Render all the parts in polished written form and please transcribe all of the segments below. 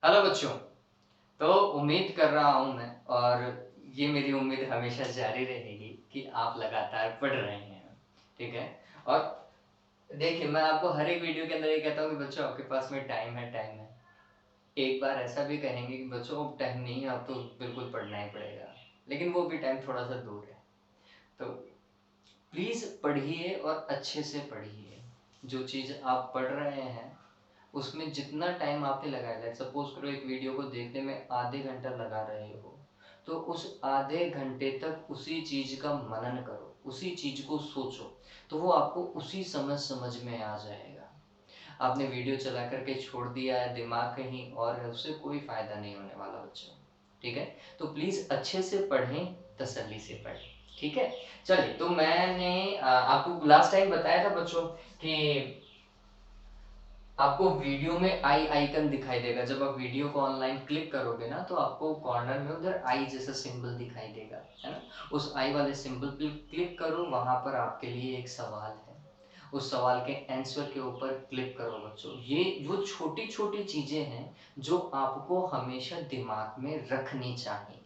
Hello बच्चों। तो उम्मीद कर रहा हूँ मैं, और ये मेरी उम्मीद हमेशा जारी रहेगी कि आप लगातार पढ़ रहे हैं। ठीक है। और देखिए, मैं आपको हर एक वीडियो के अंदर ये कहता हूँ कि बच्चों आपके पास में टाइम है, टाइम है। एक बार ऐसा भी कहेंगे कि बच्चों अब टाइम नहीं है, अब तो बिल्कुल पढ़ना ही पड़ेगा। लेकिन वो भी टाइम थोड़ा सा दूर है। तो प्लीज़ पढ़िए और अच्छे से पढ़िए। जो चीज़ आप पढ़ रहे हैं उसमें जितना टाइम आपने लगाया, लाइक सपोज करो एक वीडियो को देखने में आधे घंटा लगा रहे हो, तो उस आधे घंटे तक उसी चीज का मनन करो, उसी चीज को सोचो। तो वो आपको उसी समझ समझ में आ जाएगा। आपने वीडियो चला करके छोड़ दिया है, दिमाग कहीं और है, उससे कोई फायदा नहीं होने वाला बच्चों। ठीक है। तो प्लीज अच्छे से पढ़ें, तसल्ली से पढ़ें। ठीक है। चलिए, तो मैंने आपको लास्ट टाइम बताया था बच्चों कि आपको वीडियो में आई आइकन दिखाई देगा। जब आप वीडियो को ऑनलाइन क्लिक करोगे ना, तो आपको कॉर्नर में उधर आई जैसा सिंबल दिखाई देगा, है ना। उस आई वाले सिंबल पे क्लिक करो, वहां पर आपके लिए एक सवाल है। उस सवाल के आंसर के ऊपर क्लिक करो बच्चों। ये वो छोटी छोटी चीजें हैं जो आपको हमेशा दिमाग में रखनी चाहिए।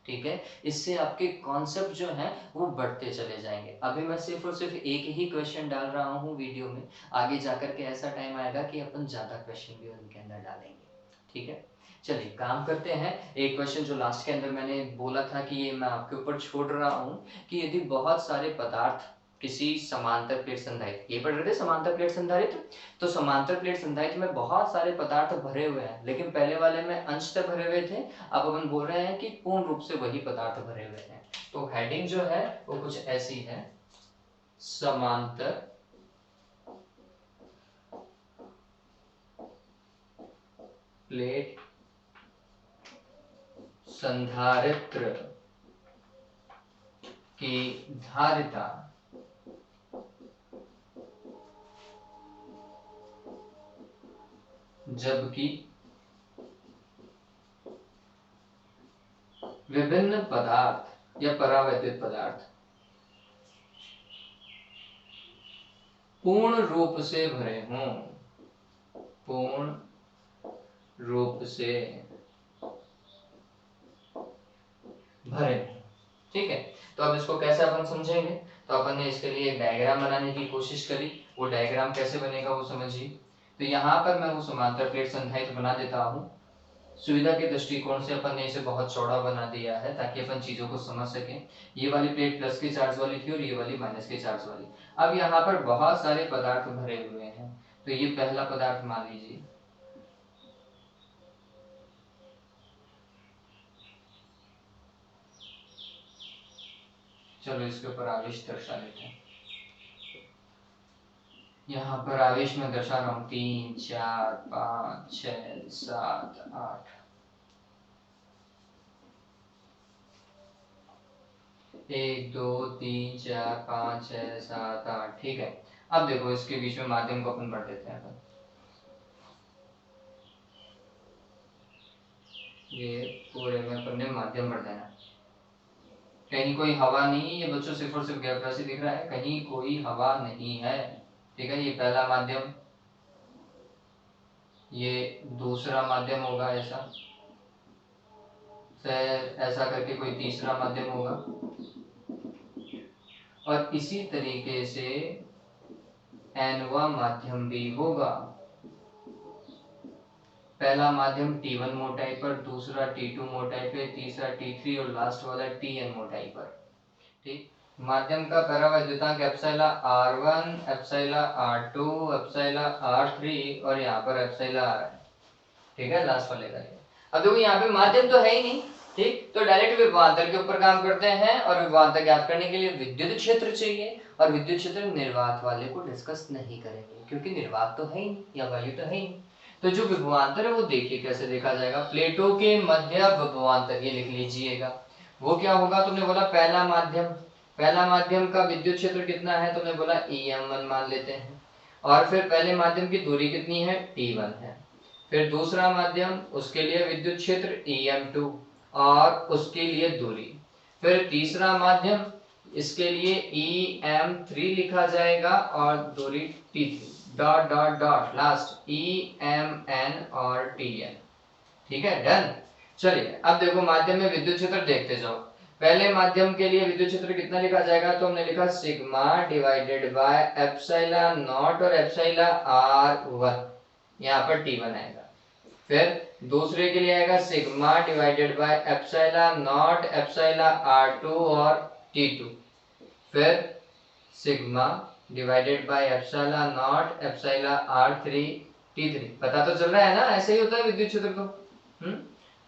ठीक है। इससे आपके कॉन्सेप्ट जो हैं वो बढ़ते चले जाएंगे। अभी मैं सिर्फ और सिर्फ एक ही क्वेश्चन डाल रहा हूँ वीडियो में। आगे जाकर के ऐसा टाइम आएगा कि अपन ज्यादा क्वेश्चन भी उनके अंदर डालेंगे। ठीक है। चलिए, काम करते हैं। एक क्वेश्चन जो लास्ट के अंदर मैंने बोला था कि ये मैं आपके ऊपर छोड़ रहा हूँ, कि यदि बहुत सारे पदार्थ किसी समांतर प्लेट संधारित्र, ये पढ़ रहे थे समांतर प्लेट संधारित्र। तो समांतर प्लेट संधारित्र में बहुत सारे पदार्थ भरे हुए हैं, लेकिन पहले वाले में अंशतः भरे हुए थे। अब अपन बोल रहे हैं कि पूर्ण रूप से वही पदार्थ भरे हुए हैं। तो हेडिंग जो है वो कुछ ऐसी है: समांतर प्लेट संधारित्र की धारिता जबकि विभिन्न पदार्थ या परावैद्युत पदार्थ पूर्ण रूप से भरे हों, पूर्ण रूप से भरे हों। ठीक है। तो अब इसको कैसे अपन समझेंगे? तो अपन ने इसके लिए एक डायग्राम बनाने की कोशिश करी। वो डायग्राम कैसे बनेगा वो समझिए। तो यहाँ पर मैं वो समांतर प्लेट संधारित्र बना देता हूँ। सुविधा के दृष्टिकोण से अपन ने इसे बहुत चौड़ा बना दिया है ताकि अपन चीजों को समझ सकें। ये वाली प्लेट प्लस के चार्ज वाली थी और ये वाली माइनस के चार्ज वाली। अब यहाँ पर बहुत सारे पदार्थ भरे हुए हैं। तो ये पहला पदार्थ मान लीजिए, चलो इसके ऊपर आवेश दर्शा लेते हैं। यहाँ पर आवेश में दर्शा रहा हूँ 3 4 5 6 7 8। 1 2 3 4 5 6 7 8। ठीक है। अब देखो, इसके बीच में माध्यम को अपन पढ़ देते हैं अपन। ये पूरे में अपन ने माध्यम पढ़ देना। कहीं कोई हवा नहीं है, ये बच्चों सिर्फ और सिर्फ गैप राशि दिख रहा है, कहीं कोई हवा नहीं है। ठीक है। ये पहला माध्यम, ये दूसरा माध्यम होगा ऐसा, फिर ऐसा करके कोई तीसरा माध्यम होगा, और इसी तरीके से एनवा माध्यम भी होगा। पहला माध्यम T1 मोटाई पर, दूसरा T2 मोटाई पे, तीसरा T3 और लास्ट वाला Tn मोटाई पर। ठीक। माध्यम का परावैद्युतांक epsilon R1, epsilon R2, epsilon R3 और यहाँ पर एप्सिलॉन R है। ठीक है, लास्ट वाले का। अब देखो, यहाँ पे माध्यम तो है ही नहीं। ठीक। तो डायरेक्ट विभवांतर के ऊपर काम करते हैं, और विभवांतर ज्ञात करने के लिए विद्युत क्षेत्र चाहिए। और विद्युत क्षेत्र निर्वात वाले को डिस्कस नहीं करेंगे, क्योंकि निर्वात तो है ही नहीं, या वायु तो है ही नहीं। तो जो विभवांतर है वो देखिए कैसे देखा जाएगा। प्लेटों के मध्य विभवांतर, ये लिख लीजिएगा। वो क्या होगा? तुमने बोला पहला माध्यम, पहला माध्यम का विद्युत क्षेत्र कितना है? तुमने बोला EM1 मान लेते हैं। और फिर पहले माध्यम की दूरी कितनी है? T1 है। फिर दूसरा माध्यम, उसके लिए विद्युत क्षेत्र EM2 और उसके लिए दूरी। फिर तीसरा माध्यम, इसके लिए EM3 लिखा जाएगा और दूरी T3, dot dot dot last EMN और TN। ठीक है, डन। चलिए अब देखो माध्यम में विद्युत क्षेत्र देखते जाओ। पहले माध्यम के लिए विद्युत क्षेत्र कितना लिखा जाएगा, तो हमने लिखा sigma divided by epsilon naught और एप्सिलॉन R1, यहाँ पर T1 आएगा। फिर दूसरे के लिए आएगा sigma divided by epsilon naught epsilon R2 और T2। फिर sigma divided by epsilon naught epsilon R3 T3। पता तो चल रहा है ना, ऐसे ही होता है विद्युत क्षेत्र तो।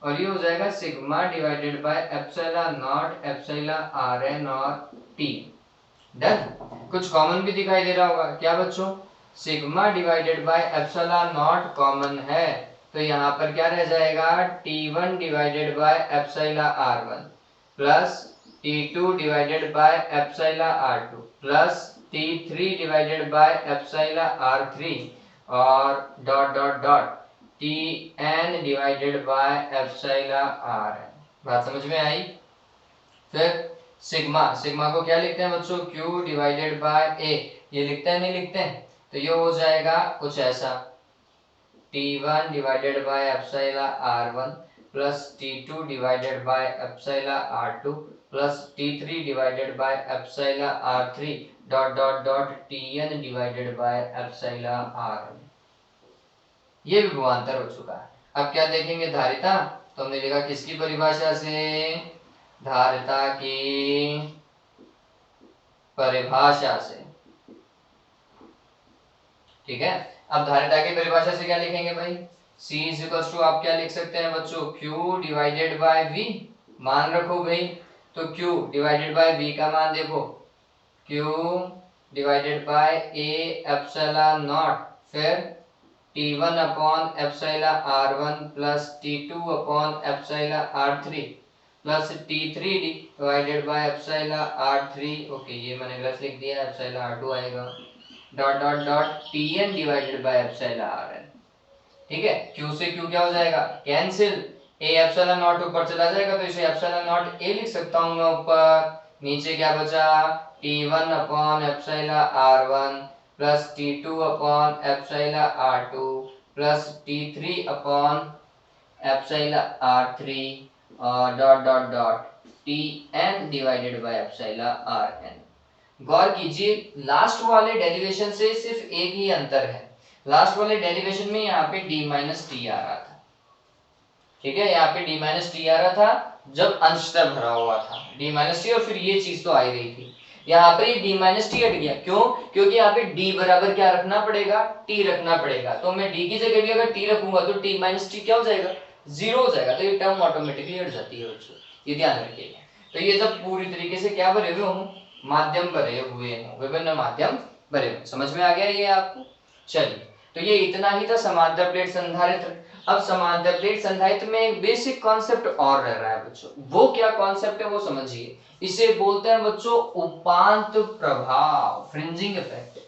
और ये हो जाएगा sigma divided by epsilon naught epsilon Rn और T। डन। कुछ कॉमन भी दिखाई दे रहा होगा क्या बच्चों, sigma divided by epsilon not common है, तो यहाँ पर क्या रह जाएगा, T1 divided by epsilon R1 plus T2 divided by epsilon R2 plus T3 divided by epsilon R3 और dot dot dot Tn divided by epsilon Rn। बात समझ में आई। फिर सिग्मा, सिग्मा को क्या लिखते हैं बच्चों, Q डिवाइडेड बाय A, ये लिखते हैं नहीं लिखते हैं, तो ये हो जाएगा कुछ ऐसा, T1 divided by epsilon R1 plus T2 divided by epsilon R2 plus T3 divided by epsilon R3 dot dot dot Tn divided by epsilon Rn। ये भी विभवांतर हो चुका है। अब क्या देखेंगे, धारिता, तो हमने लिखा किसकी परिभाषा से, धारिता की परिभाषा से। ठीक है, अब धारिता की परिभाषा से क्या लिखेंगे भाई, C इज इक्वल्स टू, आप क्या लिख सकते हैं बच्चों, Q डिवाइडेड बाय V, मान रखो भाई, तो Q डिवाइडेड बाय V का मान देखो, Q divided bye A epsilon not, फिर T1 upon epsilon R1 plus T2 upon epsilon R3 plus T3 divided by epsilon R3, okay ये मैंने गलत लिख दिया, एप्सिलॉन R2 आएगा, dot dot dot Tn divided by epsilon Rn। ठीक है, Q से Q क्या हो जाएगा, कैंसिल, A एप्सिलॉन नॉट ऊपर चला जाएगा, तो इसे एप्सिलॉन नॉट A लिख सकता हूं मैं ऊपर, नीचे क्या बचा, T1 upon epsilon R1 plus T2 upon epsilon R2 plus T3 upon epsilon R3 और dot dot dot Tn divided by epsilon Rn। गौर कीजिए लास्ट वाले डेरिवेशन से सिर्फ एक ही अंतर है, लास्ट वाले डेरिवेशन में यहाँ पे d माइनस टी आ रहा था, ठीक है, यहाँ पे d माइनस टी आ रहा था जब अंशतः भरा हुआ था d माइनस टी, और फिर ये चीज तो आ ही रही थी, यहाँ पे d माइनस टी हट गया, क्यों, क्योंकि यहाँ पे d बराबर क्या रखना पड़ेगा, t रखना पड़ेगा, तो मैं d की जगह भी अगर t रखूंगा तो t माइनस टी क्या हो जाएगा, जीरो हो जाएगा, तो ये टर्म ऑटोमेटिकली हट जाती है बच्चों, ये ध्यान रखिएगा। तो ये जब पूरी तरीके से क्या भरे हुए हों, माध्यम भरे हुए हों, विभिन्न माध्यम भरे हुए, समझ में आ गया ये आपको। चलिए, तो ये इतना ही था समांतर प्लेट संधारित्र। अब समांतर प्लेट संधारित्र में एक बेसिक कॉन्सेप्ट और रह रहा है बच्चों, वो क्या कॉन्सेप्ट है वो समझिए, इसे बोलते हैं बच्चों उपांत प्रभाव, फ्रिंजिंग इफेक्ट।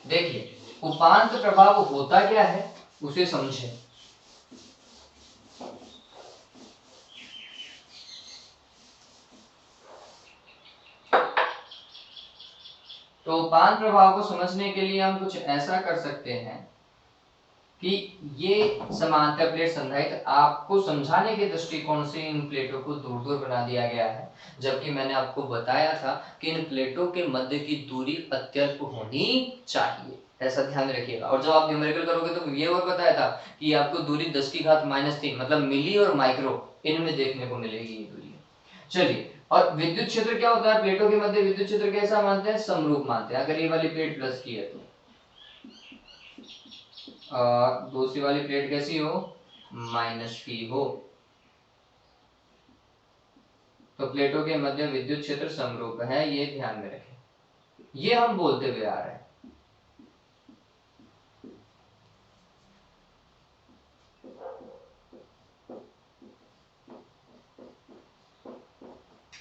देखिए उपांत प्रभाव होता क्या है उसे समझें। तो उपांत प्रभाव को समझने के लिए हम कुछ ऐसा कर सकते हैं कि ये समांतर प्लेट संधारित्र आपको समझाने के दृष्टिकोण से इन प्लेटों को दूर दूर बना दिया गया है, जबकि मैंने आपको बताया था कि इन प्लेटों के मध्य की दूरी अत्यल्प होनी चाहिए, ऐसा ध्यान रखिएगा। और जब आप न्यूमेरिकल करोगे तो ये और बताया था कि आपको दूरी 10⁻³ मतलब मिली और माइक्रो इनमें देखने को मिलेगी ये दूरी। चलिए, और विद्युत क्षेत्र क्या होता है प्लेटों के मध्य, विद्युत क्षेत्र कैसा मानते हैं, समरूप मानते हैं। अगर ये वाली प्लेट प्लस की है तो दूसरी वाली प्लेट कैसी हो, माइनस की हो, तो प्लेटों के मध्य विद्युत क्षेत्र समरूप है, ये ध्यान में रखें, ये हम बोलते हुए आ रहे हैं।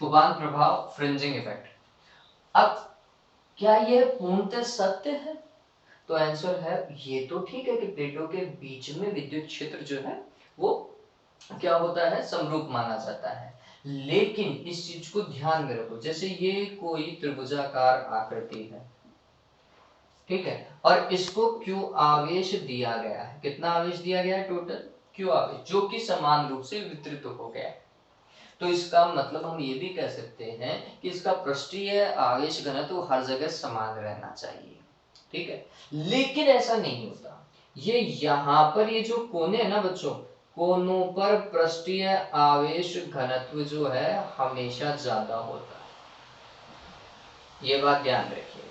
उपांत प्रभाव, फ्रिंजिंग इफेक्ट। अब क्या यह पूर्णतः सत्य है, तो आंसर है ये तो ठीक है कि प्लेटों के बीच में विद्युत क्षेत्र जो है वो क्या होता है, समरूप माना जाता है, लेकिन इस चीज को ध्यान में रखो, जैसे ये कोई त्रिभुजाकार आकृति है, ठीक है, और इसको Q आवेश दिया गया है। कितना आवेश दिया गया है? टोटल Q आवेश, जो कि समान रूप से वितरित हो गया है। तो इसका मतलब हम ये भी कह सकते हैं कि इसका पृष्ठीय आवेश घनत्व हर जगह समान रहना चाहिए। ठीक है, लेकिन ऐसा नहीं होता। ये यहाँ पर ये जो कोने है ना बच्चों, कोनों पर पृष्ठीय आवेश घनत्व जो है हमेशा ज्यादा होता है। ये बात ध्यान रखिएगा।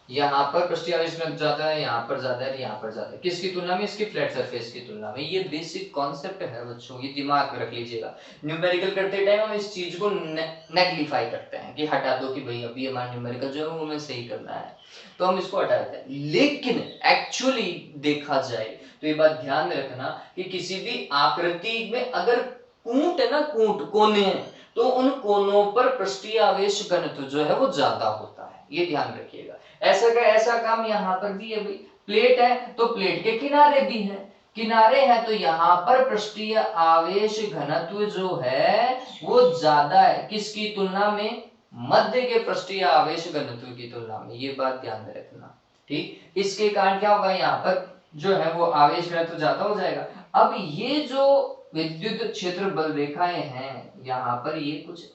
यहाँ पर पृष्ठीय आवेश घनत्व ज्यादा है, यहाँ पर ज्यादा है, यहाँ पर ज्यादा है। किसकी तुलना में? इसकी फ्लैट सरफेस की तुलना में। ये बेसिक कॉन्सेप्ट है बच्चों, ये दिमाग में रख लीजिएगा। न्यूमेरिकल करते टाइम हम इस चीज को नेग्लिफाई करते हैं कि हटा दो कि भाई अभी हमारा न्यूमेरिकल जो है वो हमें सही करना है, तो हम इसको हटा देते हैं। लेकिन एक्चुअली देखा जाए तो ये बात ध्यान में रखना कि किसी भी आकृति में अगर कूट है ना, कूट कोने हैं, तो उन कोनों पर पृष्ठीय आवेश घनत्व जो है वो ज्यादा होता है। ये ध्यान रखिएगा। ऐसा काम यहाँ पर भी है भाई। प्लेट है तो प्लेट के किनारे भी है, किनारे है तो यहाँ पर पृष्ठीय आवेश घनत्व जो है वो ज्यादा है। किसकी तुलना में? मध्य के पृष्ठीय आवेश घनत्व की तुलना में। ये बात ध्यान में रखना। ठीक, इसके कारण क्या होगा? यहाँ पर जो है वो आवेश घनत्व ज्यादा हो जाएगा। अब ये जो विद्युत क्षेत्र बल रेखाएं हैं यहाँ पर, ये कुछ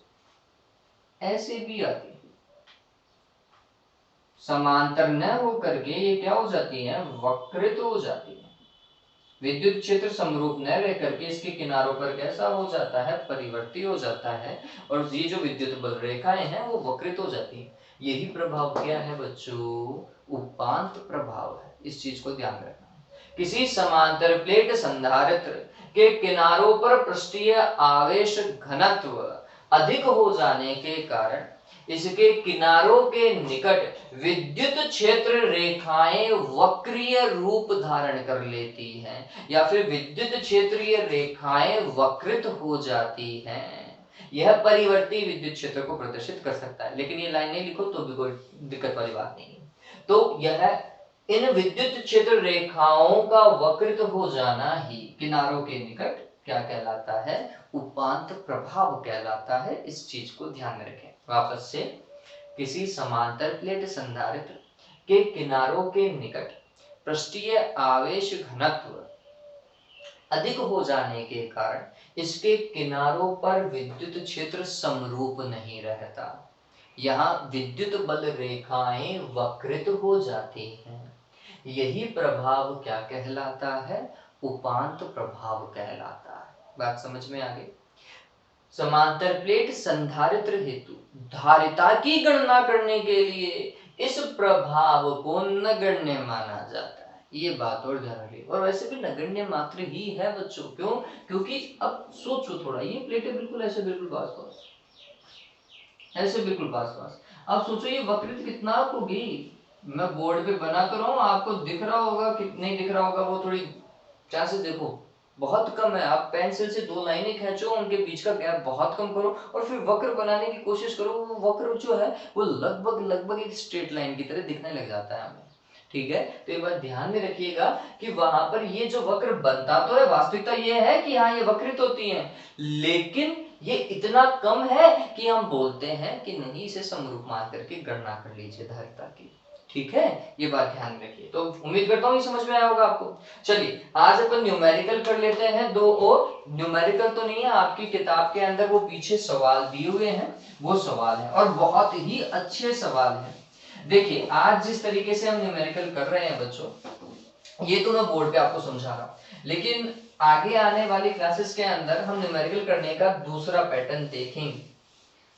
ऐसे भी आती है, समांतर न होकर के ये क्या हो जाती है? वक्रित हो जाती है। विद्युत क्षेत्र समरूप न रह करके इसके किनारों पर कैसा हो जाता है? परिवर्ती हो जाता है, और ये जो विद्युत बल रेखाएं हैं वो वक्रित हो जाती है। यही प्रभाव क्या है बच्चों? उपांत प्रभाव है। इस चीज को ध्यान रखना। किसी समांतर प्लेट संधारित्र के किनारों पर पृष्ठीय आवेश घनत्व अधिक हो जाने के कारण इसके किनारों के निकट विद्युत क्षेत्र रेखाएं वक्रीय रूप धारण कर लेती हैं, या फिर विद्युत क्षेत्रीय रेखाएं वक्रित हो जाती हैं। यह परिवर्ती विद्युत क्षेत्र को प्रदर्शित कर सकता है। लेकिन ये लाइन नहीं लिखो तो भी कोई दिक्कत वाली बात नहीं है। तो यह इन विद्युत क्षेत्र रेखाओं का वक्रित हो जाना ही किनारों के निकट क्या कहलाता है? उपांत प्रभाव कहलाता है। इस चीज को ध्यान में रखें। वापस से, किसी समांतर प्लेट संधारित्र के किनारों के निकट पृष्ठीय आवेश घनत्व अधिक हो जाने के कारण इसके किनारों पर विद्युत क्षेत्र समरूप नहीं रहता। यहाँ विद्युत बल रेखाएं वक्रित हो जाती हैं। यही प्रभाव क्या कहलाता है? उपांत प्रभाव कहलाता है। बात समझ में आ गई? समांतर प्लेट संधारित्र हेतु धारिता की गणना करने के लिए इस प्रभाव को नगण्य माना जाता है। ये बात और ध्यान रखिए। और वैसे भी नगण्य मात्र ही है बच्चों। क्यों? क्योंकि अब सोचो थोड़ा, ये प्लेटें बिल्कुल ऐसे बिल्कुल पास पास, ऐसे बिल्कुल पास पास। अब सोचो ये वक्रित कितना होगी। मैं बोर्ड पे बना तो रहा हूँ, आपको दिख रहा होगा कि नहीं दिख रहा होगा वो थोड़ी चांसेस देखो बहुत कम है। आप पेंसिल से दो लाइनें खींचो, उनके बीच का गैप बहुत कम करो और फिर वक्र बनाने की कोशिश करो। वो वक्र जो है वो लगभग लगभग एक स्ट्रेट लाइन की तरह दिखने लग जाता है हमें। ठीक है, तो ये बात ध्यान में रखिएगा कि वहां पर ये जो वक्र बनता तो है, वास्तविकता ये है कि हाँ ये वक्रित होती है, लेकिन ये इतना कम है कि हम बोलते हैं कि नहीं, इसे समरूप मान करके गणना कर लीजिए धारिता की। ठीक है, ये बात ध्यान रखिए। तो उम्मीद करता हूँ ये समझ में आया होगा आपको। चलिए आज अपन न्यूमेरिकल कर लेते हैं दो और। न्यूमेरिकल तो नहीं है, आपकी किताब के अंदर वो पीछे सवाल दिए हुए हैं, वो सवाल है और बहुत ही अच्छे सवाल है। देखिए आज जिस तरीके से हम न्यूमेरिकल कर रहे हैं बच्चों, ये तो मैं बोर्ड पे आपको समझा रहा हूँ, लेकिन आगे आने वाली क्लासेस के अंदर हम न्यूमेरिकल करने का दूसरा पैटर्न देखेंगे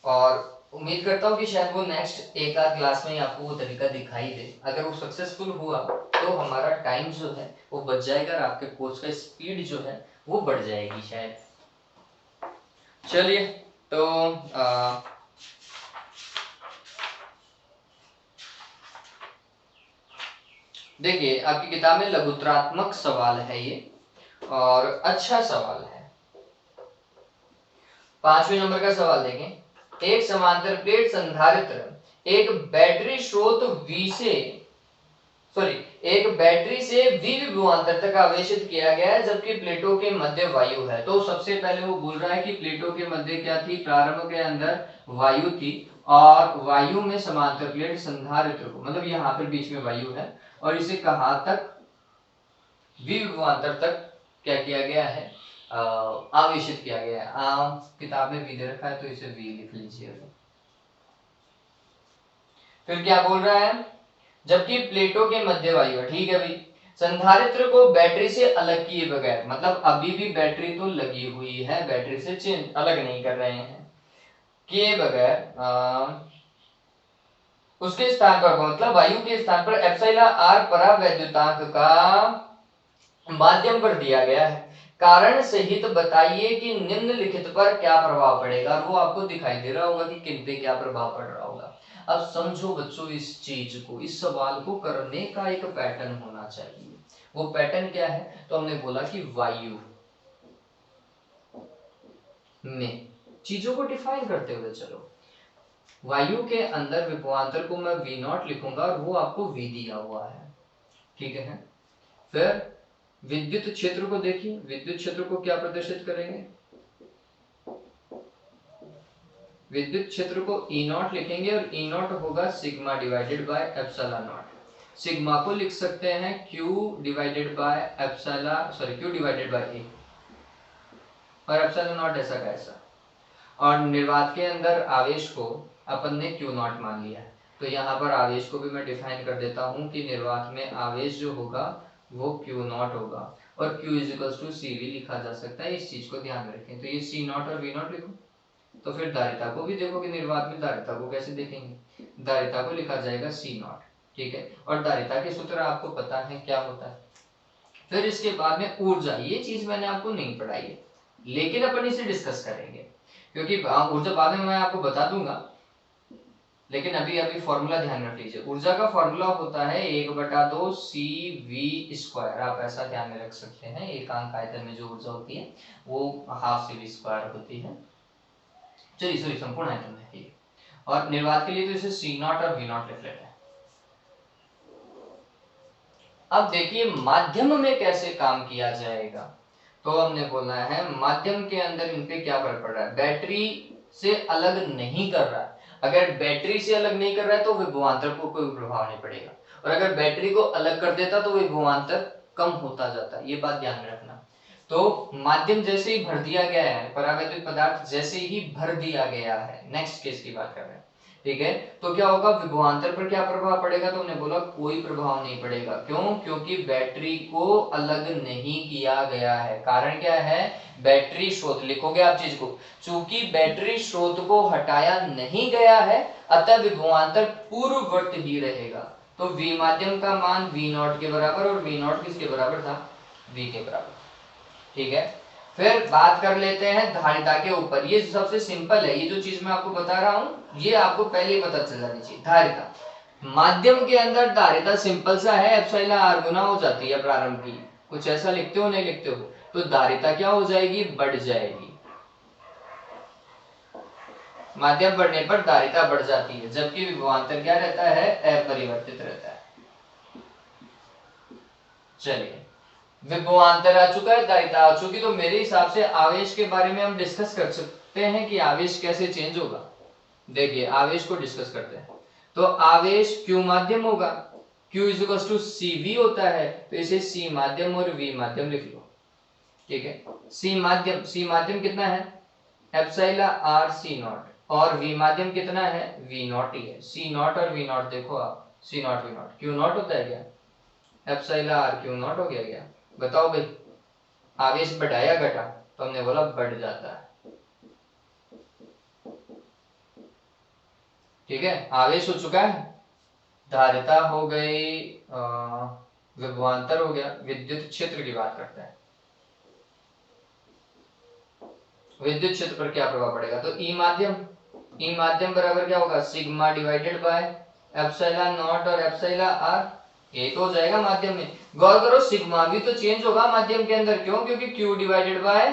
और उम्मीद करता हूँ कि शायद वो नेक्स्ट एक आध क्लास में आपको वो तरीका दिखाई दे। अगर वो सक्सेसफुल हुआ तो हमारा टाइम जो है वो बच जाएगा और आपके कोर्स का स्पीड जो है वो बढ़ जाएगी शायद। चलिए तो देखिए आपकी किताब में लघुत्रात्मक सवाल है ये और अच्छा सवाल है। 5वें नंबर का सवाल देखें। एक समांतर प्लेट संधारित्र एक बैटरी स्रोत एक बैटरी से V विभवांतर तक आवेशित किया गया है, जबकि प्लेटों के मध्य वायु है। तो सबसे पहले वो बोल रहा है कि प्लेटों के मध्य क्या थी? प्रारंभ के अंदर वायु थी और वायु में समांतर प्लेट संधारित्र को, मतलब यहाँ पर बीच में वायु है और इसे कहाँ तक, विभवांतर तक क्या किया गया है, आवेशित किया गया है। किताब में वी दे रखा है तो इसे वी लिख लीजिए। फिर क्या बोल रहा है, जबकि प्लेटों के मध्य वायु है, ठीक है भाई, संधारित्र को बैटरी से अलग किए बगैर, मतलब अभी भी बैटरी तो लगी हुई है, बैटरी से चेंज अलग नहीं कर रहे हैं, किए बगैर उसके स्थान पर, मतलब वायु के स्थान पर एप्सिलॉन आर परावैद्युतांक का माध्यम पर दिया गया है। कारण सहित बताइए कि निम्नलिखित पर क्या प्रभाव पड़ेगा। वो आपको दिखाई दे रहा होगा कि किन पे क्या प्रभाव पड़ रहा होगा। अब समझो बच्चों इस चीज को, इस सवाल को करने का एक पैटर्न होना चाहिए। वो पैटर्न क्या है, तो हमने बोला कि वायु में चीजों को डिफाइन करते हुए चलो, वायु के अंदर विभवांतर को मैं V नॉट लिखूंगा और वो आपको V दिया हुआ है, ठीक है। फिर विद्युत क्षेत्र को देखिए, विद्युत क्षेत्र को क्या प्रदर्शित करेंगे, विद्युत क्षेत्र को E नॉट लिखेंगे और E नॉट होगा sigma divided by epsilon not. Sigma को लिख सकते हैं Q divided by epsilon, sorry Q divided bye A, और एप्सिलॉन नॉट ऐसा का ऐसा। और निर्वात के अंदर आवेश को अपन ने Q नॉट मान लिया है, तो यहाँ पर आवेश को भी मैं डिफाइन कर देता हूँ कि निर्वात में आवेश जो होगा वो Q नॉट होगा, और Q is equals to C V लिखा जा सकता है। इस चीज को ध्यान में रखें। तो ये C नॉट और V नॉट लिखो। तो फिर धारिता को भी देखो कि निर्वात में धारिता को कैसे देखेंगे, धारिता को लिखा जाएगा C नॉट, ठीक है। और धारिता के सूत्र आपको पता है क्या होता है। फिर इसके बाद में ऊर्जा, ये चीज मैंने आपको नहीं पढ़ाई है, लेकिन अपन इसे डिस्कस करेंगे, क्योंकि ऊर्जा बाद में मैं आपको बता दूंगा, लेकिन अभी फॉर्मूला ध्यान रख लीजिए। ऊर्जा का फॉर्मूला होता है 1/2 CV²। आप ऐसा ध्यान में रख सकते हैं, एकांक आयतन में जो ऊर्जा होती है वो हाफ CV² होती है, चलिए सॉरी संपूर्ण आयतन में है। और निर्वात के लिए तो इसे C नॉट और V नॉट लिख लेते हैं। अब देखिए माध्यम में कैसे काम किया जाएगा। तो हमने बोला है माध्यम के अंदर इन पे क्या फर्क पड़ रहा है, बैटरी से अलग नहीं कर रहा है। अगर बैटरी से अलग नहीं कर रहा है तो विभवांतर को कोई प्रभाव नहीं पड़ेगा, और अगर बैटरी को अलग कर देता तो विभवांतर कम होता जाता है। ये बात ध्यान में रखना। तो माध्यम जैसे ही भर दिया गया है, परावैद्युत पदार्थ जैसे ही भर दिया गया है, नेक्स्ट केस की बात कर रहे हैं, ठीक है, तो क्या होगा, विभवांतर पर क्या प्रभाव पड़ेगा, तो हमने बोला कोई प्रभाव नहीं पड़ेगा। क्यों, क्योंकि बैटरी को अलग नहीं किया गया है। कारण क्या है, बैटरी स्रोत लिखोगे आप चीज को, चूंकि बैटरी स्रोत को हटाया नहीं गया है अतः विभवांतर पूर्ववत ही रहेगा। तो V माध्यम का मान V नॉट के बराबर, और V नॉट किसके बराबर था, V के बराबर, ठीक है। फिर बात कर लेते हैं धारिता के ऊपर। ये सबसे सिंपल है, ये जो चीज मैं आपको बता रहा हूं ये आपको पहले ही पता चल जानी चाहिए। धारिता, माध्यम के अंदर धारिता सिंपल सा है, एप्सिलॉन आर गुना हो जाती है प्रारंभ की। कुछ ऐसा लिखते हो नहीं लिखते हो, तो धारिता क्या हो जाएगी, बढ़ जाएगी। माध्यम बढ़ने पर धारिता बढ़ जाती है, जबकि विभवांतर क्या रहता है, अपरिवर्तित रहता है। चलिए विभवांतर आ चुका है, धारिता आ चुकी, तो मेरे हिसाब से आवेश के बारे में हम डिस्कस कर सकते हैं कि आवेश कैसे चेंज होगा। देखिए आवेश को डिस्कस करते हैं। तो आवेश Q माध्यम होगा, Q is equal to CV होता है, तो इसे C माध्यम और V माध्यम लिख लो, ठीक है। C माध्यम कितना है, एप्सिलॉन आर C नॉट, और V माध्यम कितना है, V नॉट ही है। C नॉट और V नॉट देखो आप, C not V not, Q not होता है क्या, एप्सिलॉन आर Q नॉट हो गया क्या, बताओ भाई। आवेश बढ़ाया घटा, तो हमने बोला बढ़ जाता है, ठीक है। आवेश हो चुका है, धारिता हो गई, विभवांतर हो गया। विद्युत क्षेत्र की बात करते हैं, विद्युत क्षेत्र पर क्या प्रभाव पड़ेगा, तो ई माध्यम बराबर क्या होगा, sigma divided by epsilon naught और एप्सिलॉन आर, ये तो हो जाएगा माध्यम में। गौर करो सिग्मा भी तो चेंज होगा माध्यम के अंदर, क्यों, क्योंकि Q डिवाइडेड बाय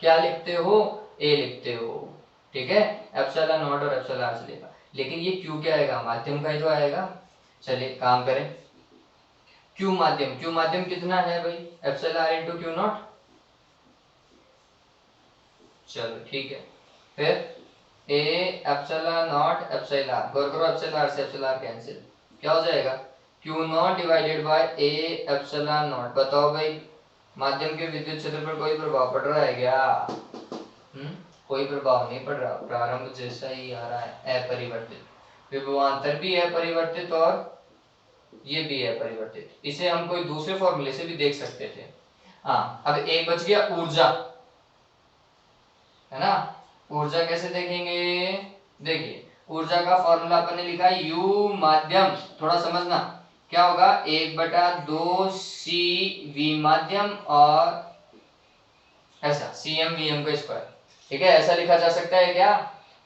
क्या लिखते हो, A लिखते हो, ठीक है। एप्सिलॉन नॉट और एप्सिलॉन आर चलेगा, लेकिन ये Q क्या आएगा, माध्यम का ही तो आएगा। चलिए काम करें, Q माध्यम कितना है भाई, epsilon are into Q naught, चलो ठीक है। फिर A epsilon naught epsilon are, गौर करो एप्सिलॉन आर से एप्सिलॉन आर कैंसिल, क्या हो जाएगा Q naught divided by A epsilon naught. बताओ भाई माध्यम के विद्युत क्षेत्र पर कोई प्रभाव पड़ रहा है क्या? कोई प्रभाव नहीं पड़ रहा, प्रारंभ जैसा ही आ रहा है, अपरिवर्तित। विभवांतर भी अपरिवर्तित और ये भी अपरिवर्तित। इसे हम कोई दूसरे फॉर्मूले से भी देख सकते थे। हाँ, अब एक बच गया ऊर्जा, है ना। ऊर्जा कैसे देखेंगे? देखिए ऊर्जा का फॉर्मूला अपन ने लिखा है U माध्यम, थोड़ा समझना क्या होगा, 1/2 CV माध्यम और ऐसा CM/VM का स्क्वायर। ठीक है, ऐसा लिखा जा सकता है क्या?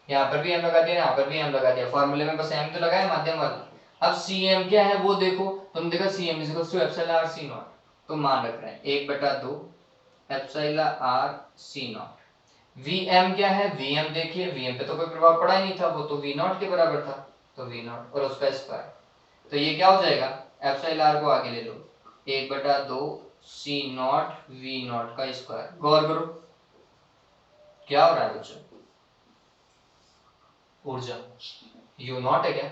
यहाँ पर भी m लगा दिया, यहाँ पर भी m लगा दिया, फॉर्मूले में बस m तो लगा है माध्यम वाला। अब CM क्या है वो देखो, तुम देखो CM epsilon r C naught, तो मान रख रहे हैं 1/2 epsilon r C naught. Vm क्या है? Vm देखिए, Vm पे तो कोई प्रभाव पड़ा ही नहीं था, वो तो V नॉट के बराबर था, तो V नॉट और उसका स्क्वायर। तो ये क्या हो जाएगा, एप्सिलॉन आर को आगे ले लो, 1/2 सी नॉट V नॉट का स्क्वायर। गौर करो क्या हो रहा है बच्चों, ऊर्जा U नॉट है क्या,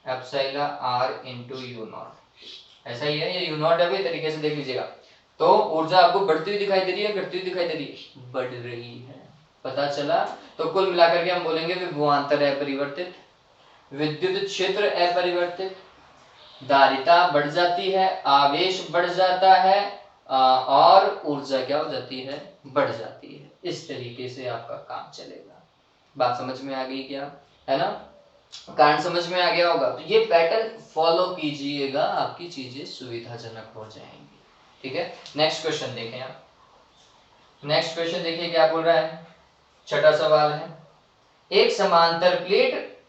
epsilon are into U naught, ऐसा ही है, ये यू नॉट है भाई, तरीके से देख लीजिएगा। तो ऊर्जा आपको बढ़ती हुई दिखाई दे रही है, घटती हुई दिखाई दे रही है, बढ़ रही है, पता चला। तो कुल मिलाकर के हम बोलेंगे विभवांतर अपरिवर्तित, विद्युत क्षेत्र अपरिवर्तित, धारिता बढ़ जाती है, आवेश बढ़ जाता है, और ऊर्जा क्या हो जाती है, बढ़ जाती है। इस तरीके से आपका काम चलेगा। बात समझ में आ गई क्या, है ना? कारण समझ में आ गया होगा, तो ये पैटर्न फॉलो कीजिएगा, आपकी चीजें सुविधाजनक हो जाएंगी। ठीक है, नेक्स्ट क्वेश्चन देखें आप। नेक्स्ट क्वेश्चन देखिए क्या बोल रहा है, छठा सवाल है, एक समांतर प्लेट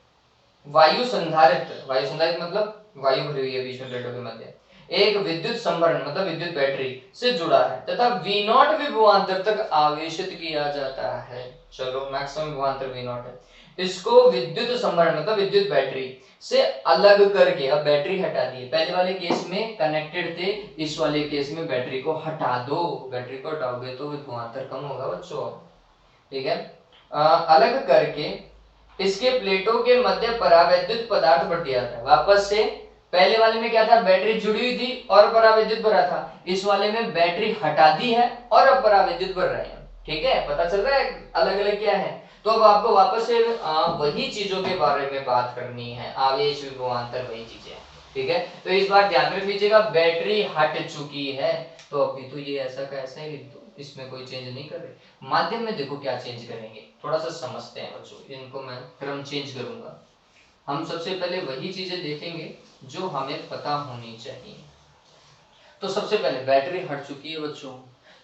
वायु संधारित्र, वायु संधारित्र मतलब वायु भरी हुई है बीच में प्लेटों के मध्य, एक विद्युत संभरण मतलब विद्युत बैटरी से जुड़ा है तथा V नॉट विभवांतर तक आवेशित किया जाता है। चलो मैक्सिमम विभवांतर V नॉट है, इसको विद्युत संभरण मतलब विद्युत बैटरी से अलग करके, अब बैटरी हटा दी, पहले वाले केस में कनेक्टेड थे, इस वाले केस में बैटरी को हटा दो, बैटरी को हटाओगे तो विभवांतर कम होगा बच्चों। ठीक है, अलग करके इसके प्लेटों के मध्य परावैद्युत पदार्थ भर दिया था। वापस से पहले वाले में क्या था, बैटरी जुड़ी हुई थी और परावैद्युत भरा था, इस वाले में बैटरी हटा दी है और अब परावैद्युत भर रहे हैं। ठीक है, पता चल रहा है अलग अलग क्या है। तो अब आपको वापस से वही चीजों के बारे में बात करनी है, आवेश विभवांतर वही चीजें। ठीक है, तो इस बार ध्यान रख लीजिएगा, बैटरी हट चुकी है, तो अभी तो ये ऐसा का ऐसा ही लिख दो, इसमें कोई चेंज नहीं कर रहे। माध्यम में देखो क्या चेंज करेंगे, थोड़ा सा समझते हैं बच्चों, इनको मैं क्रम चेंज करूंगा। हम सबसे पहले वही चीजें देखेंगे जो हमें पता होनी चाहिए। तो सबसे पहले बैटरी हट चुकी है बच्चों,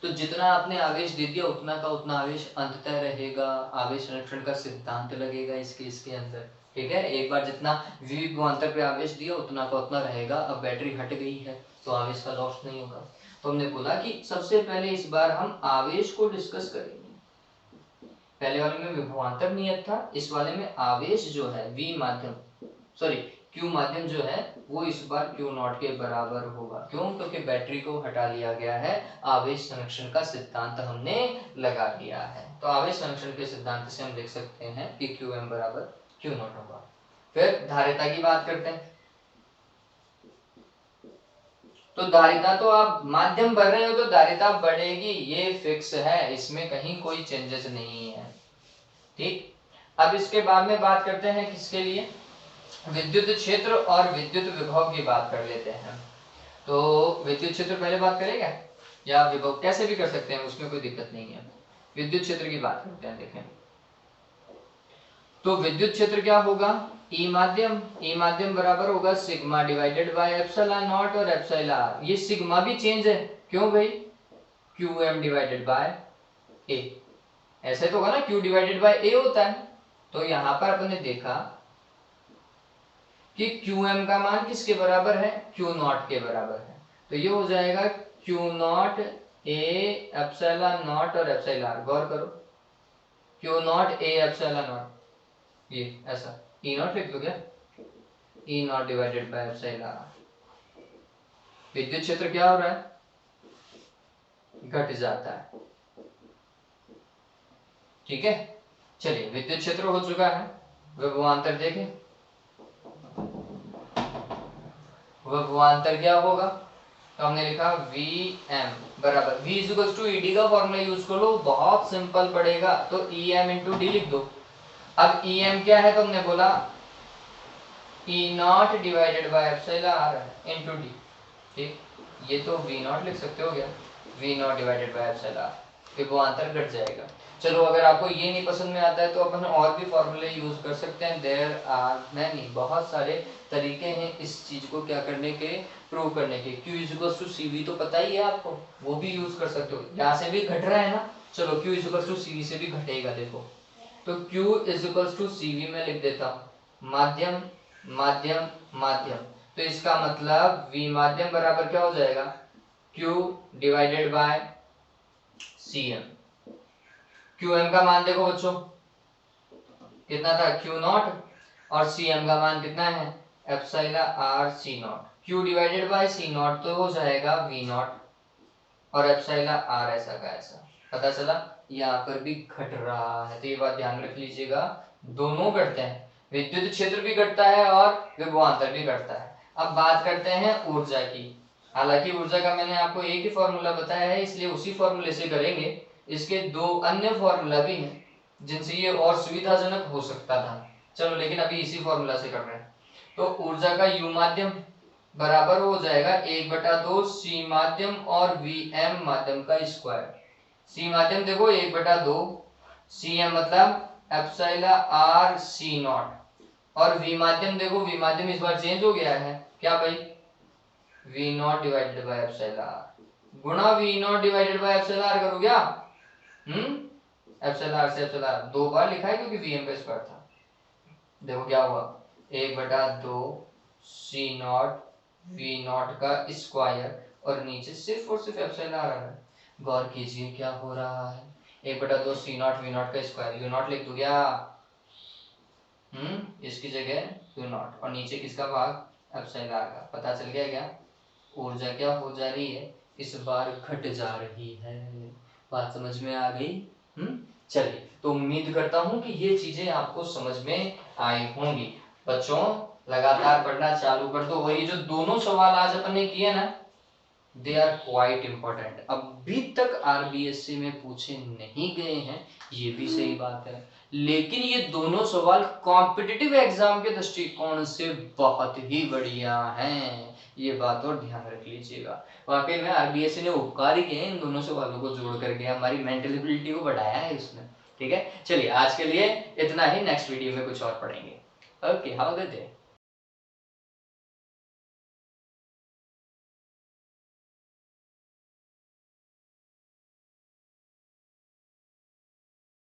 तो जितना आपने आवेश दे दिया उतना का उतना आवेश अंततः रहेगा, आवेश संरक्षण का सिद्धांत लगेगा इसके अंदर। ठीक है, एक बार जितना विभवांतर पे आवेश दिया उतना का उतना रहेगा, अब बैटरी हट गई है तो आवेश का लॉस नहीं होगा। तो हमने बोला कि सबसे पहले इस बार हम आवेश को डिस्कस करेंगे। पहले वाले में विभवांतर नियत था, इस वाले में आवेश जो है V माध्यम सॉरी Q माध्यम जो है वो इस बार Q नॉट के बराबर होगा। क्यों? क्योंकि बैटरी को हटा लिया गया है, आवेश संरक्षण का सिद्धांत हमने लगा दिया है। तो आवेश संरक्षण के सिद्धांत से हम देख सकते हैं कि Qm बराबर Q नॉट होगा। फिर धारिता की बात करते हैं, तो धारिता तो आप माध्यम भर रहे हो तो धारिता बढ़ेगी, ये फिक्स है, इसमें कहीं कोई चेंजेस नहीं है। ठीक, अब इसके बाद में बात करते हैं किसके लिए, विद्युत क्षेत्र और विद्युत विभव की बात कर लेते हैं। तो विद्युत क्षेत्र पहले बात करेंगे या विभव, कैसे भी कर सकते हैं, उसमें कोई दिक्कत नहीं है। विद्युत क्षेत्र की बात करते हैं, देखें तो विद्युत क्षेत्र क्या होगा, ई माध्यम, ई माध्यम बराबर होगा sigma divided by epsilon naught और एप्सिलॉन आर। ये सिग्मा भी चेंज है, क्यों भाई, क्यू एम डिवाइडेड बाय ए, ऐसे तो होगा ना, क्यू डिवाइडेड बाय ए होता है। तो यहां पर अपन ने देखा कि QM का मान किसके बराबर है, Q नॉट के बराबर है, तो ये हो जाएगा Q naught A epsilon naught और एप्सिलॉन आर। गौर करो, Q naught A epsilon naught, ये ऐसा E नॉट लिख दो क्या, E naught divided by epsilon r. विद्युत क्षेत्र क्या हो रहा है, घट जाता है। ठीक है, चलिए विद्युत क्षेत्र हो चुका है, विभवांतर देखें। विभवांतर क्या होगा, तो हमने लिखा वी एम बराबर वी इज टू ईडी का फॉर्मूला यूज कर लो, बहुत सिंपल पड़ेगा, तो ई एम इंटू डी लिख दो। अब ई एम क्या है, तो हमने बोला E naught divided by epsilon are into D, ठीक, ये तो वी नॉट लिख सकते हो, गया V naught divided by epsilon R, विभवांतर घट जाएगा। चलो अगर आपको ये नहीं पसंद में आता है तो अपन और भी फॉर्मूले यूज कर सकते हैं, देयर आर मैनी, बहुत सारे तरीके हैं इस चीज को क्या करने के, प्रूव करने के। Q is to C V तो पता ही है आपको, वो भी यूज कर सकते हो, यहाँ से भी घट रहा है ना, चलो Q is to C V से भी घटेगा, देखो तो Q is to C V में लिख देता हूँ, माध्यम माध्यम माध्यम, तो इसका मतलब V माध्यम बराबर क्या हो जाएगा, Q divided bye Cm। Qm का मान देखो बच्चों कितना था, Q नॉट, और Cm का मान कितना है, epsilon r C naught. Q divided by C naught तो हो जाएगा V नॉट, और एप्सिलॉन आर ऐसा का ऐसा, पता चला यहाँ पर भी घट रहा है, तो ये बात ध्यान रख लीजिएगा, दोनों घटते हैं, विद्युत क्षेत्र भी घटता है और विभवांतर भी घटता है। अब बात करते हैं ऊर्जा की, हालांकि ऊर्जा का मैंने आपको एक ही फॉर्मूला बताया है, इसलिए उसी फॉर्मूले से करेंगे, इसके दो अन्य फॉर्मूला भी हैं जिनसे ये और सुविधाजनक हो सकता था, चलो लेकिन अभी इसी फॉर्मूला से कर रहे हैं। तो ऊर्जा का यू माध्यम बराबर हो जाएगा 1/2 सी माध्यम और वी एम माध्यम का स्क्वायर। सी माध्यम देखो 1/2, सी एम मतलब एप्सिलॉन आर सी नॉट, और वी माध्यम देखो, वी माध्यम इस बार चेंज हो गया है, क्या भाई, V naught divided by epsilon R गुणा V naught divided by epsilon R करो क्या, एप्सिलॉन आर से एप्सिलॉन आर दो बार लिखा है क्योंकि वी एम का स्क्वायर था, देखो क्या हुआ 1/2 सी नॉट वी नॉट का स्क्वायर, और नीचे सिर्फ और सिर्फ एप्सिलॉन आर आ रहा है, गौर कीजिए क्या हो रहा है, 1/2 सी नॉट वी नॉट का स्क्वायर, यू नॉट लिख दूं क्या, इसकी जगह यू नॉट, और नीचे किसका भाग, एप्सिलॉन आर का, पता चल गया क्या, ऊर्जा क्या हो जा रही है, इस बार घट जा रही है, बात समझ में आ गई। चलिए तो उम्मीद करता हूं कि ये चीजें आपको समझ में आई होंगी। बच्चों लगातार पढ़ना चालू कर दो, और ये जो दोनों सवाल आज अपन ने किए ना, दे आर क्वाइट इंपॉर्टेंट, अभी तक आरबीएससी में पूछे नहीं गए हैं, ये भी सही बात है, लेकिन ये दोनों सवाल कॉम्पिटिटिव एग्जाम के दृष्टिकोण से बहुत ही बढ़िया हैं, ये बात और ध्यान रख लीजिएगा। वाकई में आरबीएससी ने उपकार ही किए इन दोनों सवालों को जोड़ करके, हमारी मेंटल एबिलिटी को बढ़ाया है इसने। ठीक है, चलिए आज के लिए इतना ही, नेक्स्ट वीडियो में कुछ और पढ़ेंगे। Okay, have a good day.